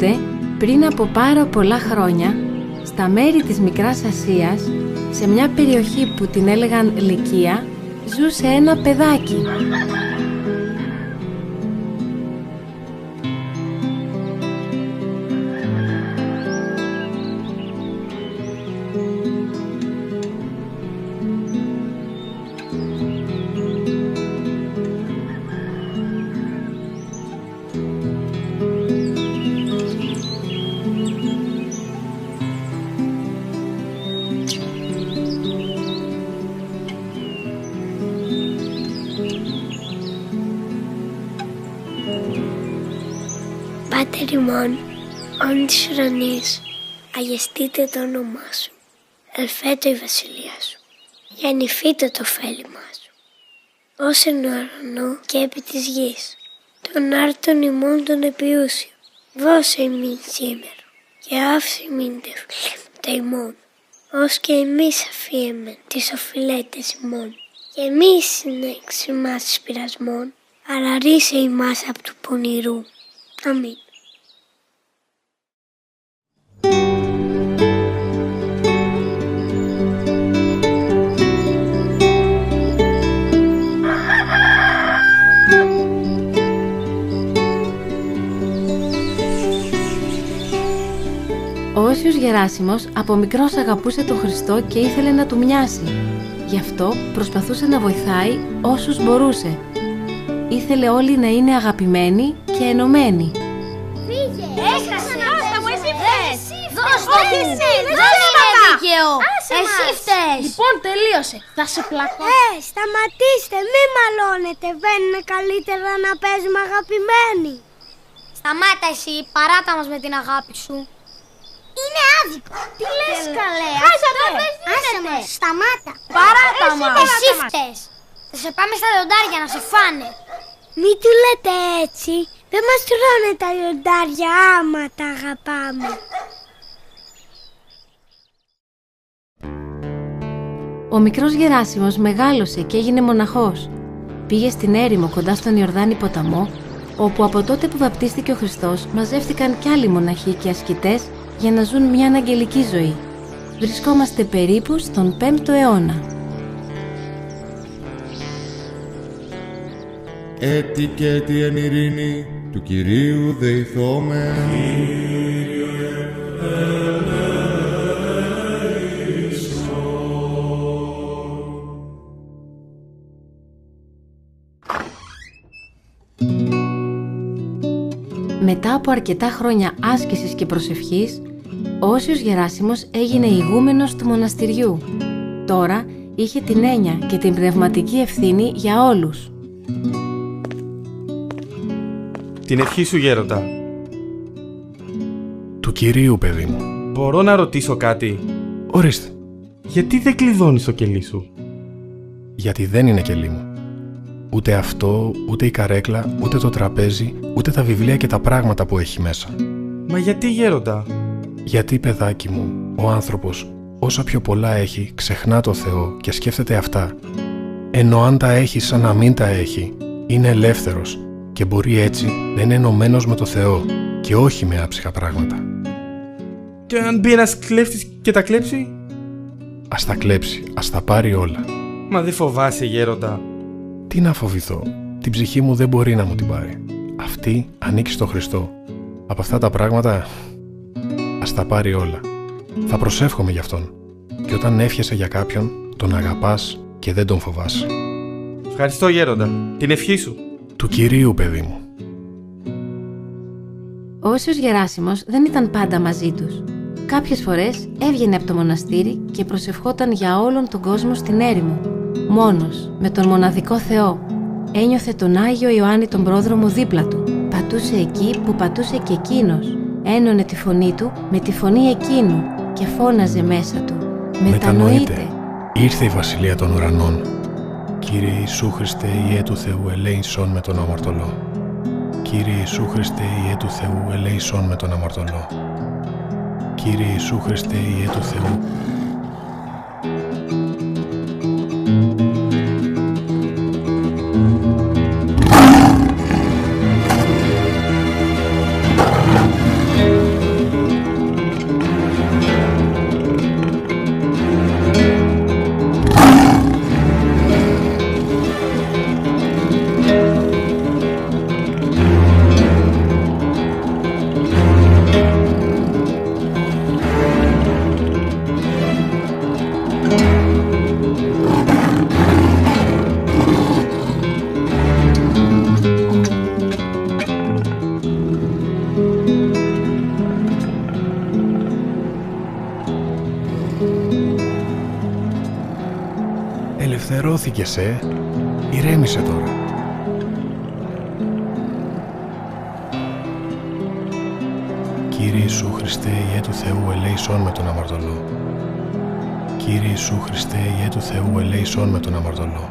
Κάποτε, πριν από πάρα πολλά χρόνια, στα μέρη της Μικράς Ασίας, σε μια περιοχή που την έλεγαν Λυκία, ζούσε ένα παιδάκι. Πάτερ ημών, όν της ουρανής, αγεστείτε το όνομά σου. Ελθέτω η βασιλεία σου. Γεννηθείτε το ωφέλιμά σου. Ως εν ουρανό και επί της γης. Τον άρτον ημών τον επιούσιο. Δώσε ημίν σήμερα. Και άφησε ημίν τα ημών. Ως και εμείς αφίεμεν τις οφειλέτες ημών. Και εμείς συνέξι ημάς εις πειρασμών. Αλλά ρίσε ημάς απ' του πονηρού. Αμήν. Ο Όσιος Γεράσιμος από μικρός αγαπούσε τον Χριστό και ήθελε να του μοιάσει. Γι' αυτό προσπαθούσε να βοηθάει όσους μπορούσε. Ήθελε όλοι να είναι αγαπημένοι και ενωμένοι. Φύγε! Έχασε! Άστα μου, εσύ φταίς! Δώσ' το μου! Δεν είναι δίκαιο! Εσύ φταίς! Λοιπόν, τελείωσε! Θα σε πλακώ! Σταματήστε! Μη μαλώνετε! Δεν είναι καλύτερα να παίζουμε αγαπημένοι! Σταμάτα εσύ! Παράτα μας με την αγάπη σου! Είναι άδικο! Τι λες καλέ! Άσε με! Σταμάτα! Παράτα μας! Εσύ φταίς! Θα σε πάμε στα λιοντάρια να σε φάνε! Μη του λέτε έτσι! Δεν μας τρώνε τα λιοντάρια άμα τα αγαπάμε! Ο μικρός Γεράσιμος μεγάλωσε και έγινε μοναχός. Πήγε στην έρημο κοντά στον Ιορδάνη ποταμό, όπου από τότε που βαπτίστηκε ο Χριστός μαζεύτηκαν κι άλλοι μοναχοί και ασκητές για να ζουν μια αγγελική ζωή. Βρισκόμαστε περίπου στον 5ο αιώνα. Έτη και έτη εν ειρήνη του Κυρίου δεηθώμεν. Μετά από αρκετά χρόνια άσκησης και προσευχής, ο Όσιος Γεράσιμος έγινε ηγούμενος του μοναστηριού. Τώρα είχε την έννοια και την πνευματική ευθύνη για όλους. Την ευχή σου, γέροντα. Του Κυρίου, παιδί μου. Μπορώ να ρωτήσω κάτι? Ορίστε. Γιατί δεν κλειδώνεις το κελί σου? Γιατί δεν είναι κελί μου. Ούτε αυτό, ούτε η καρέκλα, ούτε το τραπέζι, ούτε τα βιβλία και τα πράγματα που έχει μέσα. Μα γιατί, γέροντα? Γιατί, παιδάκι μου, ο άνθρωπος, όσα πιο πολλά έχει, ξεχνά το Θεό και σκέφτεται αυτά. Ενώ αν τα έχει σαν να μην τα έχει, είναι ελεύθερος και μπορεί έτσι να είναι ενωμένος με το Θεό και όχι με άψυχα πράγματα. Και αν μπει ένας κλέφτης και τα κλέψει? Ας τα κλέψει, ας τα πάρει όλα. Μα δεν φοβάσαι, γέροντα? Τι να φοβηθώ, την ψυχή μου δεν μπορεί να μου την πάρει. Αυτή ανήκει στο Χριστό. Από αυτά τα πράγματα, ας τα πάρει όλα. Θα προσεύχομαι γι' αυτόν. Και όταν εύχεσαι για κάποιον, τον αγαπάς και δεν τον φοβάσαι. Ευχαριστώ, γέροντα. Την ευχή σου. Του Κυρίου, παιδί μου. Ο Όσιος Γεράσιμος δεν ήταν πάντα μαζί τους. Κάποιες φορές έβγαινε από το μοναστήρι και προσευχόταν για όλον τον κόσμο στην έρημο. Μόνος, με τον μοναδικό Θεό. Ένιωθε τον Άγιο Ιωάννη τον πρόδρομο δίπλα του. Πατούσε εκεί που πατούσε και εκείνος. Ένωνε τη φωνή του με τη φωνή εκείνου και φώναζε μέσα του. Μετανοείτε. Ήρθε η Βασιλεία των Ουρανών. Κύριε Ιησού Χριστέ, Υιέ του Θεού, ελέησον με τον αμαρτωλό. Κύριε Ιησού Χριστέ, Υιέ του Θεού, ελέησον με τον αμαρτωλό. Κύριε Ιησού Χριστέ, Υιέ του Θεού. Ελευθερώθηκες, Ηρέμησε τώρα. Κύριε Ιησού Χριστέ, Υιέ του Θεού, ελέησόν με τον αμαρτωλό. Κύριε Ιησού Χριστέ, Υιέ του Θεού, ελέησόν με τον αμαρτωλό.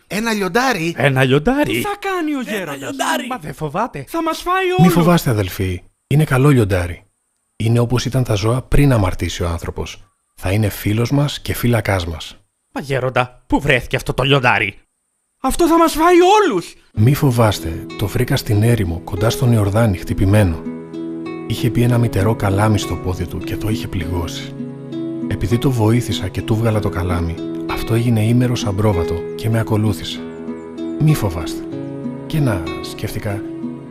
Ένα λιοντάρι! Ένα λιοντάρι! Τι θα κάνει ο γέροντας? Μα δεν φοβάται. Θα μας φάει όλους. Μη φοβάστε, αδελφοί. Είναι καλό λιοντάρι. Είναι όπως ήταν τα ζώα πριν αμαρτήσει ο άνθρωπος. Θα είναι φίλος μας και φύλακάς μας. Μα γέροντα, πού βρέθηκε αυτό το λιοντάρι? Αυτό θα μας φάει όλους. Μη φοβάστε. Το βρήκα στην έρημο, κοντά στον Ιορδάνη, χτυπημένο. Είχε πει ένα μητερό καλάμι στο πόδι του και το είχε πληγώσει. Επειδή το βοήθησα και του βγάλα το καλάμι, αυτό έγινε ήμερο σαν πρόβατο και με ακολούθησε. Μη φοβάστε. Και να, σκέφτηκα,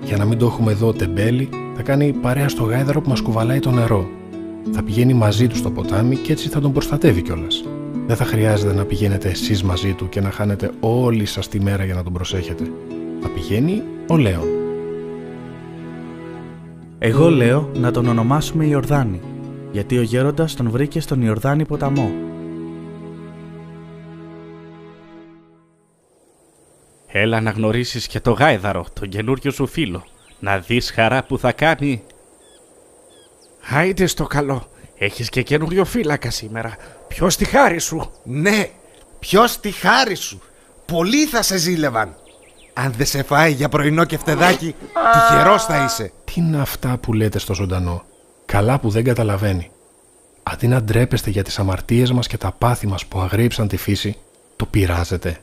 για να μην το έχουμε εδώ τεμπέλη, θα κάνει παρέα στο γάιδαρο που μας κουβαλάει το νερό. Θα πηγαίνει μαζί του στο ποτάμι και έτσι θα τον προστατεύει κιόλας. Δεν θα χρειάζεται να πηγαίνετε εσείς μαζί του και να χάνετε όλη σας τη μέρα για να τον προσέχετε. Θα πηγαίνει ο Λέων. Εγώ λέω να τον ονομάσουμε Ιορδάνη, γιατί ο γέροντας τον βρήκε στον Ιορδάνη ποταμό. Έλα να γνωρίσεις και το γάιδαρο, τον καινούριο σου φίλο. Να δεις χαρά που θα κάνει. Άιντε στο καλό. Έχεις και καινούριο φύλακα σήμερα. Ποιος τη χάρη σου? Ναι, ποιος τη χάρη σου? Πολλοί θα σε ζήλευαν. Αν δεν σε φάει για πρωινό και φτεδάκι, τυχερός θα είσαι. Τι είναι αυτά που λέτε στο ζωντανό? Καλά που δεν καταλαβαίνει. Αντί να ντρέπεστε για τις αμαρτίες μας και τα πάθη μας που αγρίψαν τη φύση, το πειράζετε.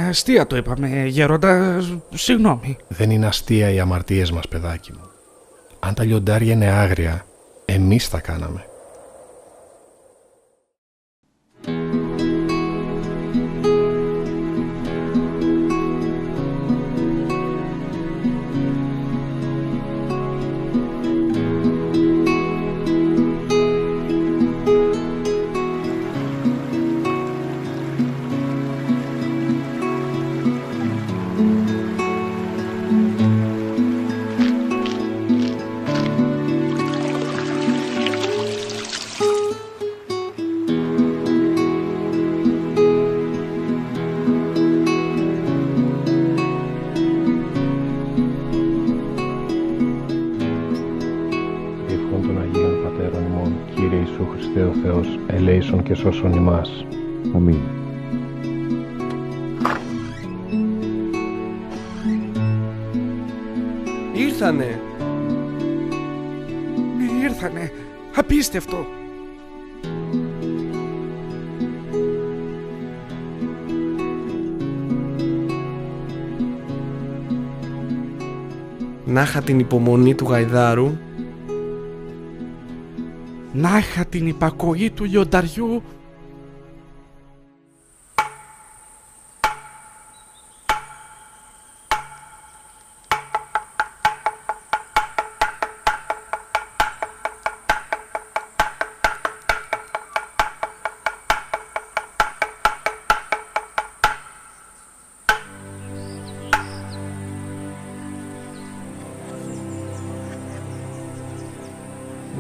Αστεία το είπαμε, γέροντα, συγγνώμη. Δεν είναι αστεία οι αμαρτίες μας, παιδάκι μου. Αν τα λιοντάρια είναι άγρια, εμείς τα κάναμε. Ελέησον και σώσον ημάς. Αμήν. Ήρθανε. Ναι, ήρθανε. Απίστευτο. Να είχα την υπομονή του γαϊδάρου. Να είχα την υπακοή του λιονταριού.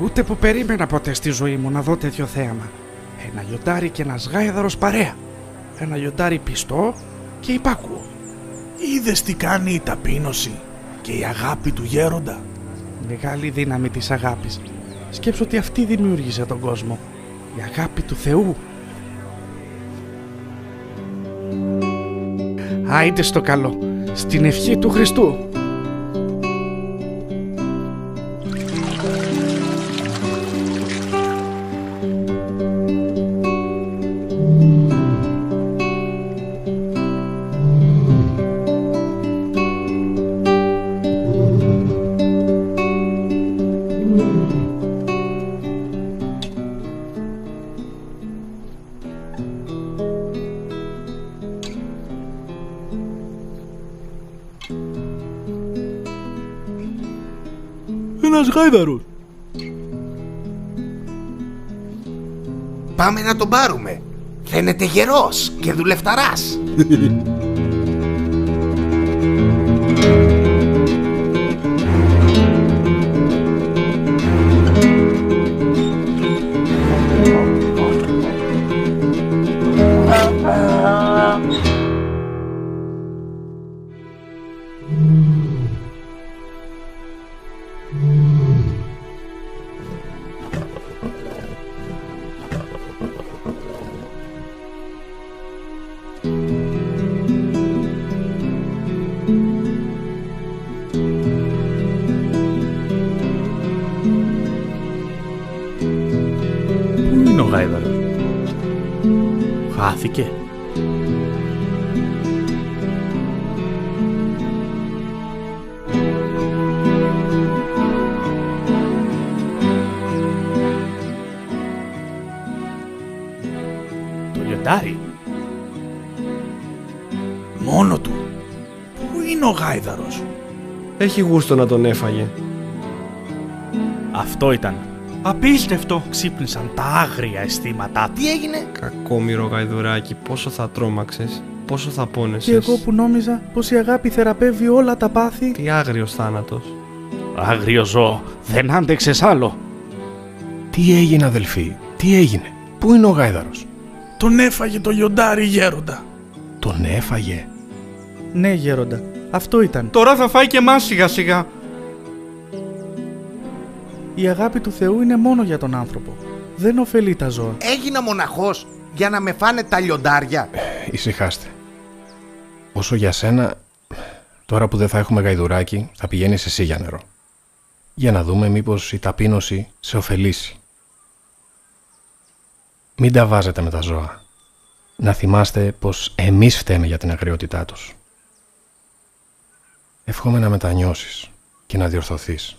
Ούτε που περίμενα ποτέ στη ζωή μου να δω τέτοιο θέαμα. Ένα λιοντάρι και ένας γάιδαρος παρέα. Ένα λιοντάρι πιστό και υπάκουο. Είδες τι κάνει η ταπείνωση και η αγάπη του γέροντα? Μεγάλη δύναμη της αγάπης. Σκέψου ότι αυτή δημιούργησε τον κόσμο. Η αγάπη του Θεού. Άιντε στο καλό. Στην ευχή του Χριστού. ένας γάιδαρος. Πάμε να τον πάρουμε. Φαίνεται γερός και δουλευταράς. Πού είναι ο γάιδαρος? Χάθηκε. Το λιοντάρι. Μόνο του. Πού είναι ο γάιδαρος? Έχει γούστο να τον έφαγε. Αυτό ήταν. Απίστευτο. Ξύπνησαν τα άγρια αισθήματα. Τι έγινε? Κακόμοιρο γαϊδουράκι, πόσο θα τρόμαξες, πόσο θα πόνεσες. Και εγώ που νόμιζα πως η αγάπη θεραπεύει όλα τα πάθη. Τι άγριος θάνατος. Άγριο ζώο, δεν άντεξες άλλο. Τι έγινε, αδελφοί, τι έγινε? Πού είναι ο γάιδαρος? Τον έφαγε το λιοντάρι, γέροντα. Τον έφαγε? Ναι, γέροντα, αυτό ήταν. Τώρα θα φάει και εμάς σιγά σιγά. Η αγάπη του Θεού είναι μόνο για τον άνθρωπο. Δεν ωφελεί τα ζώα. Έγινα μοναχός για να με φάνε τα λιοντάρια. Ησυχάστε. Όσο για σένα, τώρα που δεν θα έχουμε γαϊδουράκι, θα πηγαίνεις εσύ για νερό. Για να δούμε μήπως η ταπείνωση σε ωφελήσει. Μην τα βάζετε με τα ζώα. Να θυμάστε πως εμείς φταίμε για την αγριότητά τους. Εύχομαι να μετανιώσεις και να διορθωθείς.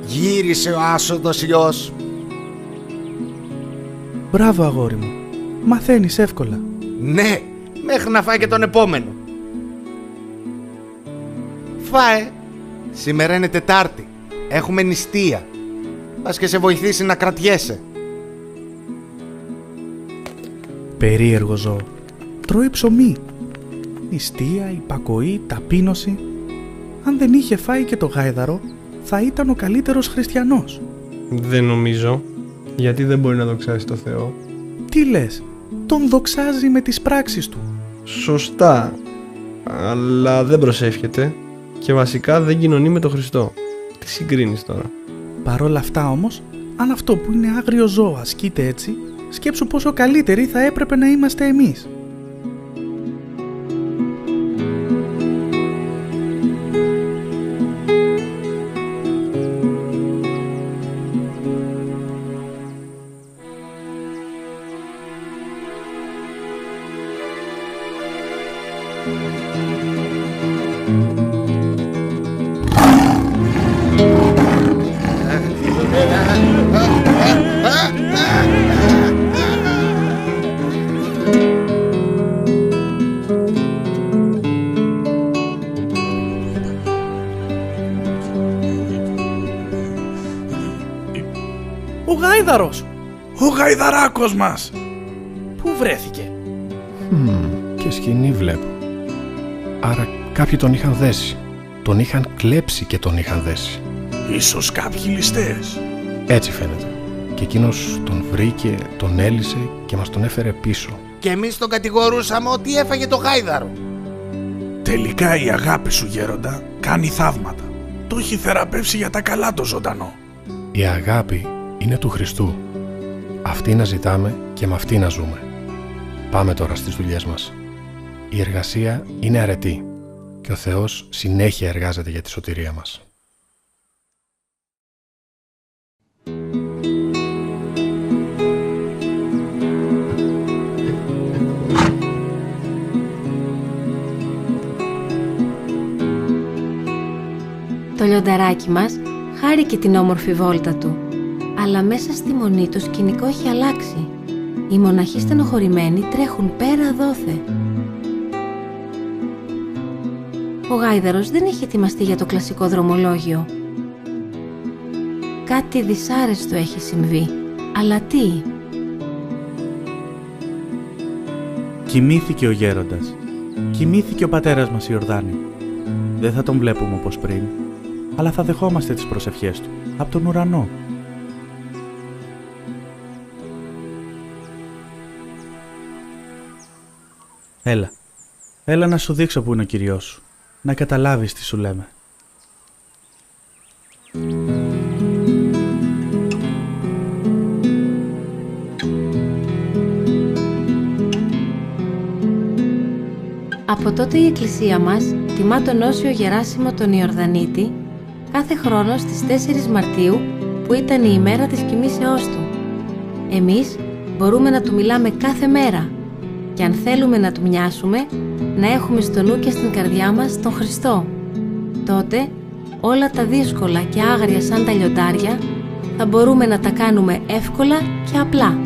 Γύρισε ο άσοδος γιος. Μπράβο, αγόρι μου. Μαθαίνεις εύκολα. Ναι, μέχρι να φάει και τον επόμενο. Φάε. Σήμερα είναι Τετάρτη. Έχουμε νηστεία. Πας και σε βοηθήσει να κρατιέσαι. Περίεργο ζώο. Τρώει ψωμί. Νηστεία, υπακοή, ταπείνωση. Αν δεν είχε φάει και το γάιδαρο, θα ήταν ο καλύτερος χριστιανός. Δεν νομίζω. Γιατί δεν μπορεί να δοξάσει το Θεό. Τι λες? Τον δοξάζει με τις πράξεις του. Σωστά. Αλλά δεν προσεύχεται. Και βασικά δεν κοινωνεί με τον Χριστό. Τι συγκρίνεις τώρα? Παρ' όλα αυτά όμως, αν αυτό που είναι άγριο ζώο ασκείται έτσι, σκέψου πόσο καλύτεροι θα έπρεπε να είμαστε εμείς. Ο γάιδαρος! Ο γαϊδαράκος μας! Πού βρέθηκε? Και σκηνή βλέπω. Άρα κάποιοι τον είχαν δέσει. Τον είχαν κλέψει και τον είχαν δέσει. Ίσως κάποιοι ληστές. Έτσι φαίνεται. Και εκείνος τον βρήκε, τον έλυσε και μας τον έφερε πίσω. Και εμείς τον κατηγορούσαμε ότι έφαγε το γάιδαρο. Τελικά η αγάπη σου, γέροντα, κάνει θαύματα. Το έχει θεραπεύσει για τα καλά το ζωντανό. Η αγάπη είναι του Χριστού. Αυτή να ζητάμε και με αυτή να ζούμε. Πάμε τώρα στις δουλειές μας. Η εργασία είναι αρετή και ο Θεός συνέχεια εργάζεται για τη σωτηρία μας. Το λιονταράκι μας χάρηκε την όμορφη βόλτα του, αλλά μέσα στη μονή το σκηνικό έχει αλλάξει. Οι μοναχοί στενοχωρημένοι τρέχουν πέρα δόθε. Ο γάιδαρος δεν είχε ετοιμαστεί για το κλασικό δρομολόγιο. Κάτι δυσάρεστο έχει συμβεί, αλλά τι? Κοιμήθηκε ο γέροντας. Κοιμήθηκε ο πατέρας μας Ιορδάνη. Δεν θα τον βλέπουμε όπως πριν, αλλά θα δεχόμαστε τις προσευχές του από τον ουρανό. Έλα να σου δείξω που είναι ο Κυριός σου, να καταλάβεις τι σου λέμε. Από τότε η εκκλησία μας τιμά τον Όσιο Γεράσιμο τον Ιορδανίτη κάθε χρόνο στις 4 Μαρτίου, που ήταν η ημέρα της κοιμήσεώς του. Εμείς μπορούμε να του μιλάμε κάθε μέρα και αν θέλουμε να του μοιάσουμε, να έχουμε στο νου και στην καρδιά μας τον Χριστό. Τότε όλα τα δύσκολα και άγρια σαν τα λιοντάρια θα μπορούμε να τα κάνουμε εύκολα και απλά.